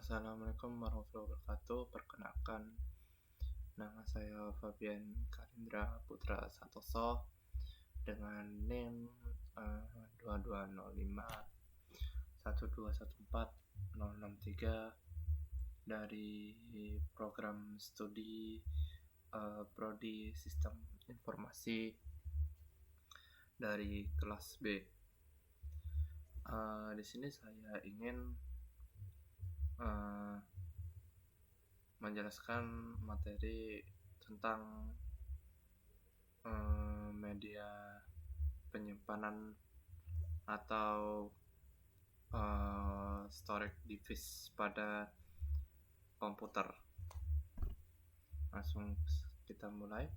Assalamualaikum warahmatullahi wabarakatuh. Perkenalkan, nama saya Fabian Karindra Putra Santoso dengan NIM 2205 1214063 dari program studi Prodi Sistem Informasi dari kelas B. Di sini saya ingin menjelaskan materi tentang media penyimpanan atau storage device pada komputer. Langsung kita mulai.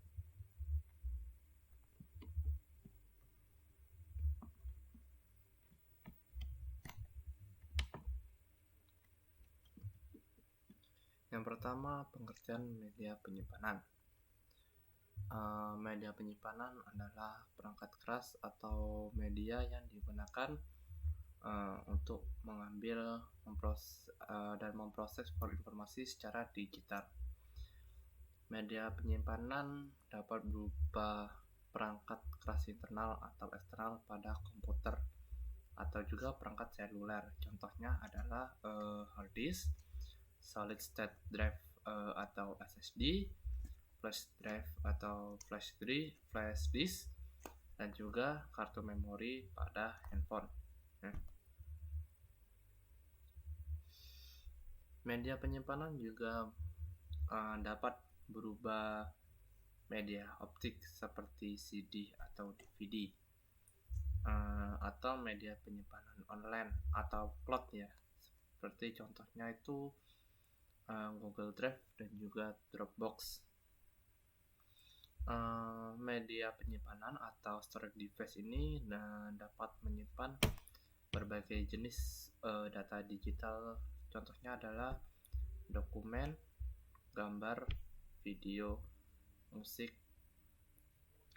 Yang pertama, pengertian media penyimpanan. Media penyimpanan adalah perangkat keras atau media yang digunakan untuk mengambil, dan memproses informasi secara digital. Media penyimpanan dapat berupa perangkat keras internal atau eksternal pada komputer atau juga perangkat seluler. Contohnya adalah hard disk, solid state drive atau SSD, flash drive atau flash disk, dan juga kartu memori pada handphone. Media penyimpanan juga dapat berubah media optik seperti CD atau DVD, atau media penyimpanan online atau cloud ya, seperti contohnya itu Google Drive dan juga Dropbox. Media penyimpanan atau storage device ini dapat menyimpan berbagai jenis data digital. Contohnya adalah dokumen, gambar, video, musik,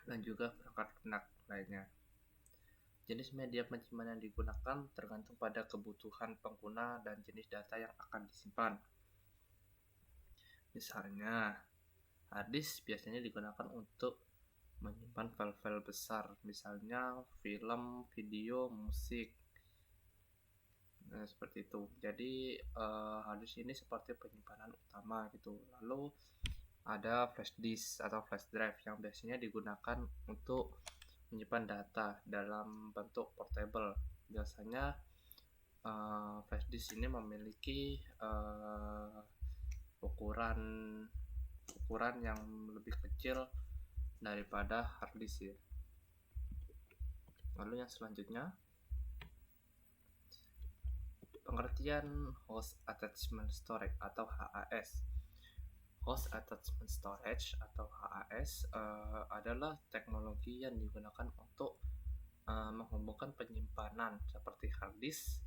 dan juga perangkat lunak lainnya. Jenis media penyimpanan yang digunakan tergantung pada kebutuhan pengguna dan jenis data yang akan disimpan. Misalnya, hard disk biasanya digunakan untuk menyimpan file-file besar, misalnya film, video, musik. Seperti itu. Jadi hard disk ini seperti penyimpanan utama gitu. Lalu ada flash disk atau flash drive yang biasanya digunakan untuk menyimpan data dalam bentuk portable. Biasanya flash disk ini memiliki ukuran yang lebih kecil daripada hard disk ya. Lalu yang selanjutnya, pengertian Host Attachment Storage atau HAS. Host Attachment Storage atau HAS adalah teknologi yang digunakan untuk menghubungkan penyimpanan seperti hard disk,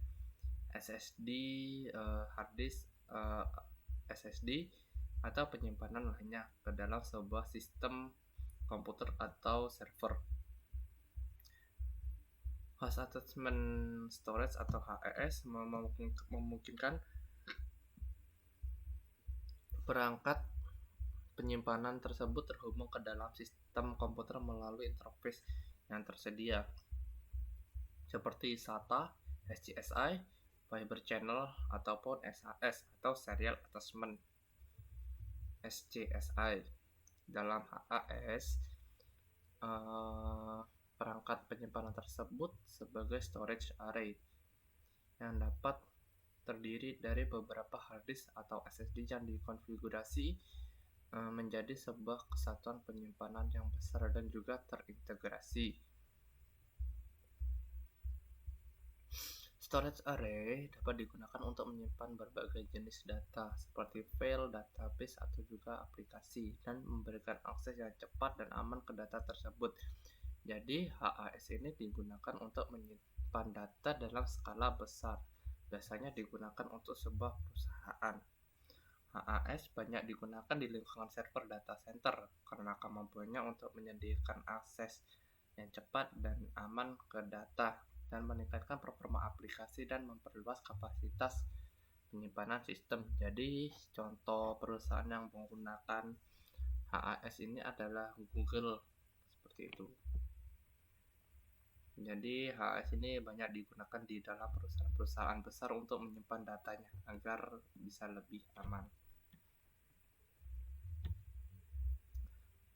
SSD, SSD atau penyimpanan lainnya ke dalam sebuah sistem komputer atau server. Host Attachment Storage atau HAS memungkinkan perangkat penyimpanan tersebut terhubung ke dalam sistem komputer melalui interface yang tersedia seperti SATA, SCSI, Fiber Channel, ataupun SAS atau Serial Attachment SCSI. Dalam HAS, perangkat penyimpanan tersebut sebagai storage array yang dapat terdiri dari beberapa hard disk atau SSD yang dikonfigurasi menjadi sebuah kesatuan penyimpanan yang besar dan juga terintegrasi. Storage array dapat digunakan untuk menyimpan berbagai jenis data seperti file, database, atau juga aplikasi dan memberikan akses yang cepat dan aman ke data tersebut. Jadi HAS ini digunakan untuk menyimpan data dalam skala besar. Biasanya digunakan untuk sebuah perusahaan. HAS banyak digunakan di lingkungan server data center karena kemampuannya untuk menyediakan akses yang cepat dan aman ke data dan meningkatkan performa aplikasi dan memperluas kapasitas penyimpanan sistem. Jadi contoh perusahaan yang menggunakan HAS ini adalah Google, seperti itu. Jadi HAS ini banyak digunakan di dalam perusahaan-perusahaan besar untuk menyimpan datanya agar bisa lebih aman.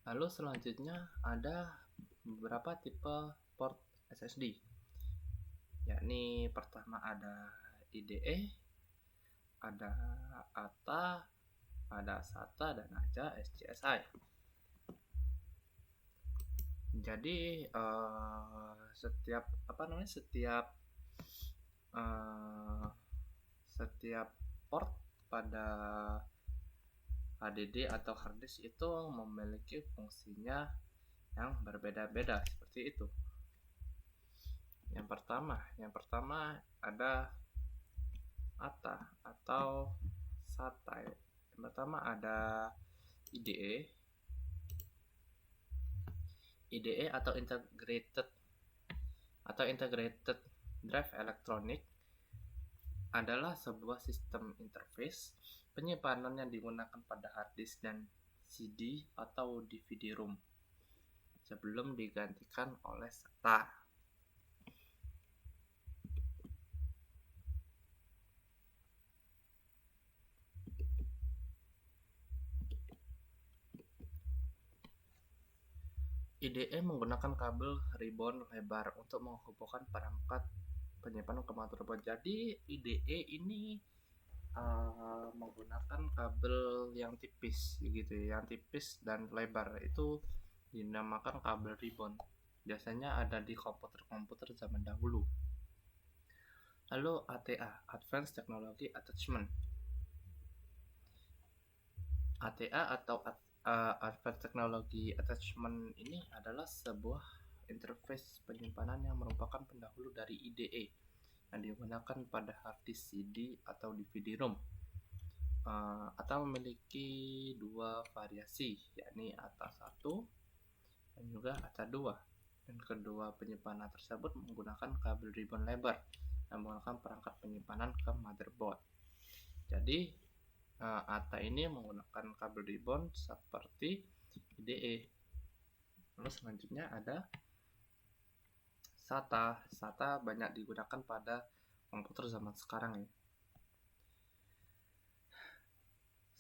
Lalu selanjutnya ada beberapa tipe port SSD, yakni pertama ada IDE, ada ATA, ada SATA, dan ada SCSI. Jadi setiap port pada HDD atau hard disk itu memiliki fungsinya yang berbeda-beda, seperti itu. Yang pertama ada ATA atau SATA. Yang pertama ada IDE atau Integrated Drive Electronic adalah sebuah sistem interface penyimpanan yang digunakan pada hard disk dan CD atau DVD-ROM sebelum digantikan oleh SATA. IDE menggunakan kabel ribbon lebar untuk menghubungkan perangkat penyimpanan ke motherboard. Jadi IDE ini menggunakan kabel yang tipis gitu ya, yang tipis dan lebar, itu dinamakan kabel ribbon. Biasanya ada di komputer-komputer zaman dahulu. Lalu ATA, Advanced Technology Attachment. ATA atau Advanced Technology Attachment ini adalah sebuah interface penyimpanan yang merupakan pendahulu dari IDE yang digunakan pada hard disk CD atau DVD-ROM. ATA memiliki dua variasi, yakni ATA 1 dan juga ATA 2. Dan kedua penyimpanan tersebut menggunakan kabel ribbon lebar dan menggunakan perangkat penyimpanan ke motherboard. Jadi ATA ini menggunakan kabel ribbon seperti IDE. Lalu selanjutnya ada SATA. SATA banyak digunakan pada komputer zaman sekarang ya.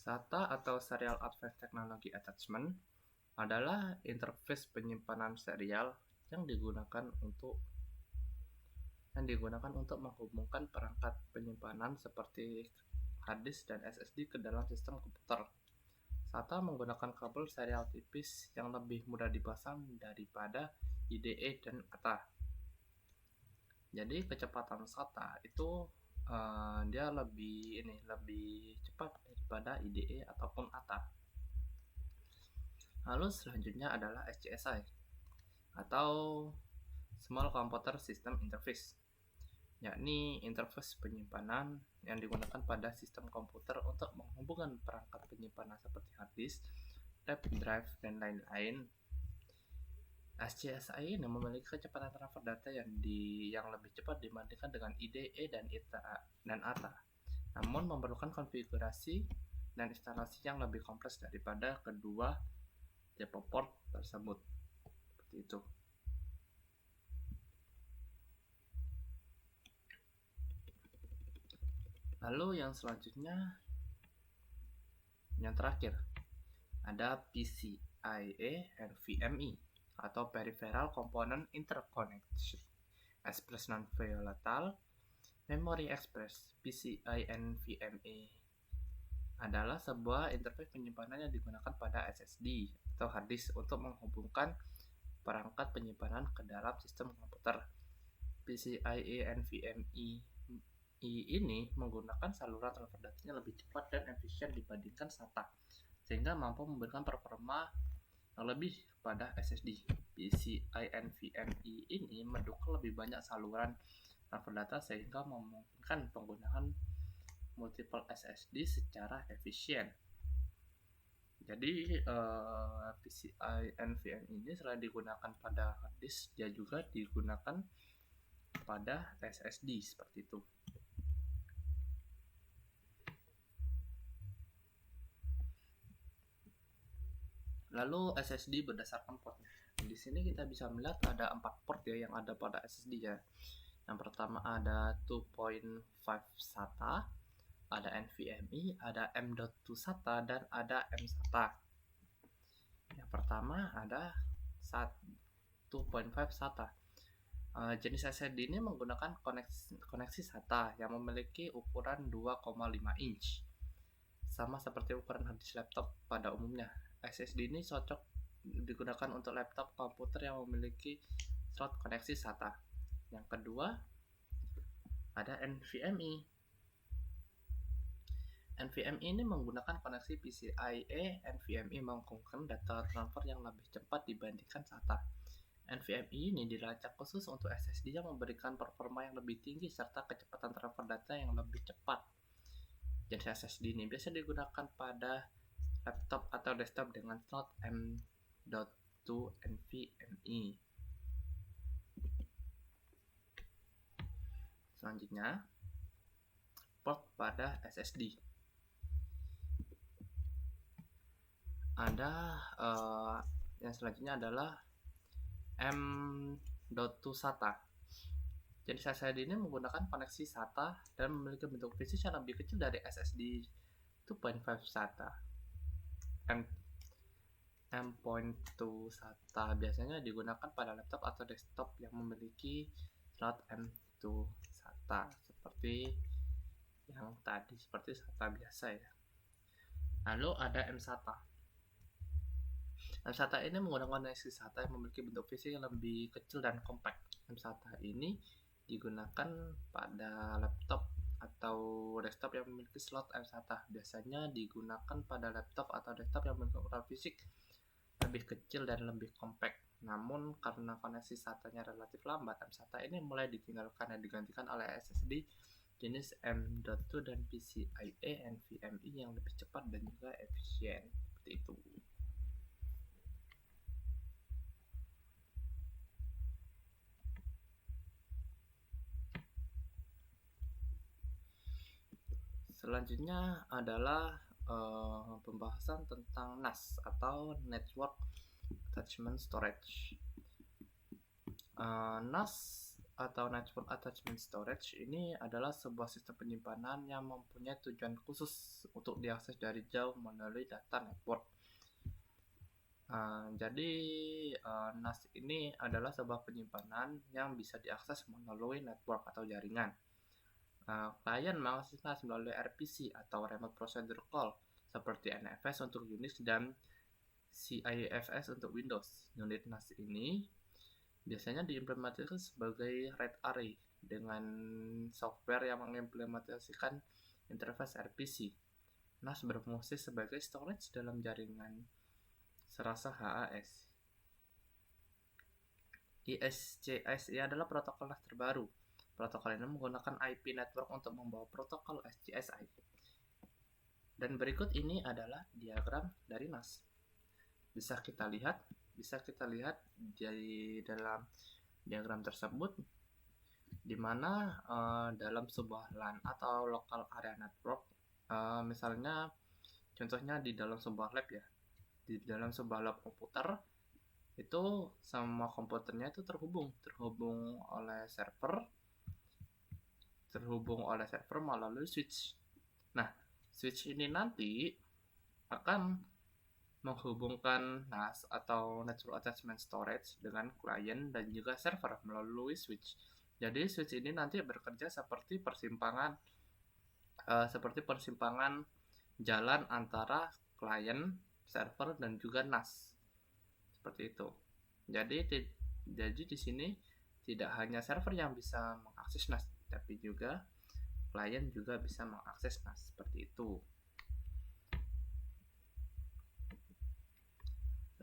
SATA atau Serial Advanced Technology Attachment adalah interface penyimpanan serial yang digunakan untuk menghubungkan perangkat penyimpanan seperti hard disk dan SSD ke dalam sistem komputer. SATA menggunakan kabel serial tipis yang lebih mudah dipasang daripada IDE dan ATA. Jadi kecepatan SATA itu dia lebih cepat daripada IDE ataupun ATA. Lalu selanjutnya adalah SCSI atau Small Computer System Interface, yakni interface penyimpanan yang digunakan pada sistem komputer untuk menghubungkan perangkat penyimpanan seperti hard disk, tape drive, dan lain-lain. SCSI ini memiliki kecepatan transfer data yang lebih cepat dibandingkan dengan IDE dan ATA, namun memerlukan konfigurasi dan instalasi yang lebih kompleks daripada kedua tipe port tersebut. Seperti itu. Lalu yang selanjutnya, yang terakhir, ada PCIe NVMe atau Peripheral Component Interconnection Express Non-Volatile Memory Express. PCIe NVMe adalah sebuah interface penyimpanan yang digunakan pada SSD atau hard disk untuk menghubungkan perangkat penyimpanan ke dalam sistem komputer. PCIe NVMe ini menggunakan saluran transfer datanya lebih cepat dan efisien dibandingkan SATA, sehingga mampu memberikan performa yang lebih pada SSD. PCIe NVMe ini mendukung lebih banyak saluran transfer data sehingga memungkinkan penggunaan multiple SSD secara efisien. Jadi PCIe NVMe ini selain digunakan pada hard disk, dia juga digunakan pada SSD, seperti itu. Lalu SSD berdasarkan portnya. Di sini kita bisa melihat ada 4 port ya yang ada pada SSD ya. Yang pertama ada 2.5 SATA, ada NVMe, ada M.2 SATA, dan ada M SATA. Yang pertama ada 2.5 SATA. Jenis SSD ini menggunakan koneksi SATA yang memiliki ukuran 2,5 inch. Sama seperti ukuran harddisk laptop pada umumnya. SSD ini cocok digunakan untuk laptop komputer yang memiliki slot koneksi SATA. Yang kedua ada NVMe. NVMe ini menggunakan koneksi PCIe. NVMe menghubungkan data transfer yang lebih cepat dibandingkan SATA. NVMe ini dirancang khusus untuk SSD yang memberikan performa yang lebih tinggi serta kecepatan transfer data yang lebih cepat. Jenis SSD ini biasa digunakan pada laptop atau desktop dengan slot M.2 NVMe. Selanjutnya, port pada SSD. Ada yang selanjutnya adalah M.2 SATA. Jenis SSD ini menggunakan koneksi SATA dan memiliki bentuk fisik yang lebih kecil dari SSD 2.5 SATA. M.2 SATA biasanya digunakan pada laptop atau desktop yang memiliki slot M.2 SATA seperti yang tadi, seperti SATA biasa ya. Lalu ada M SATA. M SATA ini menggunakan koneksi SATA yang memiliki bentuk fisik yang lebih kecil dan kompak. M SATA ini digunakan pada laptop atau desktop yang memiliki slot M SATA. Biasanya digunakan pada laptop atau desktop yang memiliki ukuran fisik lebih kecil dan lebih kompak. Namun karena koneksi SATA-nya relatif lambat, M SATA ini mulai ditinggalkan dan digantikan oleh SSD jenis M.2 dan PCIe NVMe yang lebih cepat dan juga efisien. Seperti itu. Selanjutnya adalah pembahasan tentang NAS atau Network Attachment Storage. NAS atau Network Attachment Storage ini adalah sebuah sistem penyimpanan yang mempunyai tujuan khusus untuk diakses dari jauh melalui data network. Jadi NAS ini adalah sebuah penyimpanan yang bisa diakses melalui network atau jaringan. Klien mengakses NAS melalui RPC atau Remote Procedure Call seperti NFS untuk Unix dan CIFS untuk Windows. Unit NAS ini biasanya diimplementasikan sebagai RAID array dengan software yang mengimplementasikan interface RPC. NAS berfungsi sebagai storage dalam jaringan serasa HAS. ISCSI adalah protokol NAS terbaru. Protokol ini menggunakan IP network untuk membawa protokol SCSI. Dan berikut ini adalah diagram dari NAS. Bisa kita lihat di dalam diagram tersebut, di mana dalam sebuah LAN atau local area network, misalnya contohnya di dalam sebuah lab ya, di dalam sebuah lab komputer itu semua komputernya itu terhubung oleh server melalui switch. Nah, switch ini nanti akan menghubungkan NAS atau Network Attachment Storage dengan klien dan juga server melalui switch. Jadi switch ini nanti bekerja seperti persimpangan jalan antara klien, server, dan juga NAS. Seperti itu. Jadi di sini tidak hanya server yang bisa mengakses NAS, tapi juga klien juga bisa mengakses NAS. Seperti itu.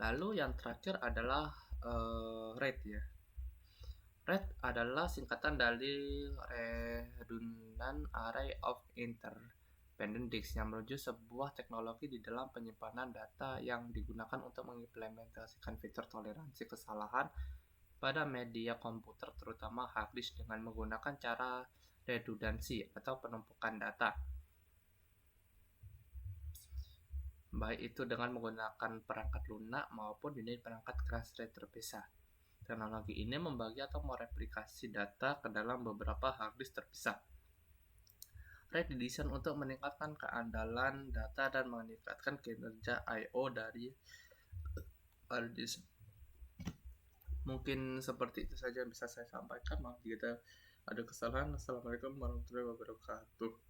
Lalu yang terakhir adalah RAID ya. RAID adalah singkatan dari Redundant Array of Interdependent Disks yang merujuk sebuah teknologi di dalam penyimpanan data yang digunakan untuk mengimplementasikan fitur toleransi kesalahan pada media komputer, terutama hard disk, dengan menggunakan cara redundansi atau penumpukan data. baik itu dengan menggunakan perangkat lunak maupun unit perangkat keras RAID terpisah. Teknologi ini membagi atau mereplikasi data ke dalam beberapa hard disk terpisah. RAID didesain untuk meningkatkan keandalan data dan meningkatkan kinerja I/O dari hard disk. Mungkin seperti itu saja yang bisa saya sampaikan. Maaf jika ada kesalahan. Assalamualaikum warahmatullahi wabarakatuh.